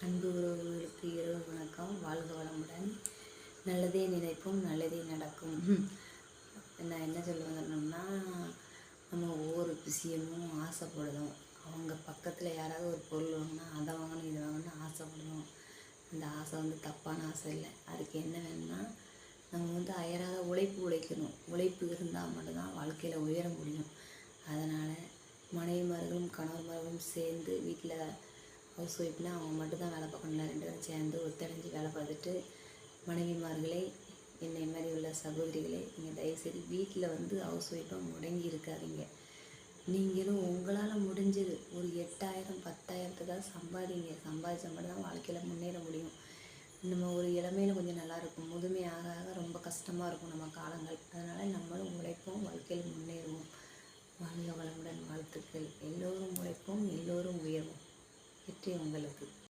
அன்பு உறவுகளுக்கு இரவு வணக்கம். வாழ்க வளமுடன். நல்லதே நினைப்போம், நல்லதே நடக்கும். நான் என்ன சொல்ல வந்தேன்னா, நம்ம ஒவ்வொரு விஷயமும் ஆசைப்படுதோம். அவங்க பக்கத்தில் யாராவது ஒரு பொருள் வாங்கினா அதை வாங்கணும் இதை வாங்கணும்னு ஆசைப்படுதோம். அந்த ஆசை தப்பான ஆசை இல்லை. அதுக்கு என்ன வேணும்னா, நம்ம அயராத உழைக்கணும். உழைப்பு இருந்தால் மட்டும்தான் வாழ்க்கையில் உயர முடியும். அதனால் மனைவிமார்களும் கணவன்மார்களும் சேர்ந்து வீட்டில் ஹவுஸ் ஒய்ஃப்னால் அவங்க மட்டும்தான் வேலை பார்க்கணும். 2 பேரும் சேர்ந்து ஒத்துழைஞ்சு வேலை பார்த்துட்டு, மனைவிமார்களே, என்னை மாதிரி உள்ள சகோதரிகளே, நீங்கள் தயவுசெய்து வீட்டில் ஹவுஸ் ஒய்ஃபாக முடங்கி இருக்காதீங்க. நீங்களும் உங்களால் முடிஞ்சது ஒரு 8,000 10,000 சம்பாதிங்க. சம்பாதிச்சா மட்டும்தான் வாழ்க்கையில் முன்னேற முடியும். நம்ம ஒரு இளமையில் கொஞ்சம் நல்லாயிருக்கும், முதுமை ஆக ஆக ரொம்ப கஷ்டமாக இருக்கும் நம்ம காலங்கள். அதனால் நம்மளும் உழைப்போம், வாழ்க்கையில் முன்னேறுவோம். வாழ்க வளமுடன். வாழ்த்துக்கள். எல்லோரும் உழைப்போம், எல்லோரும் உயர்வோம். வெற்றி உங்களுக்கு.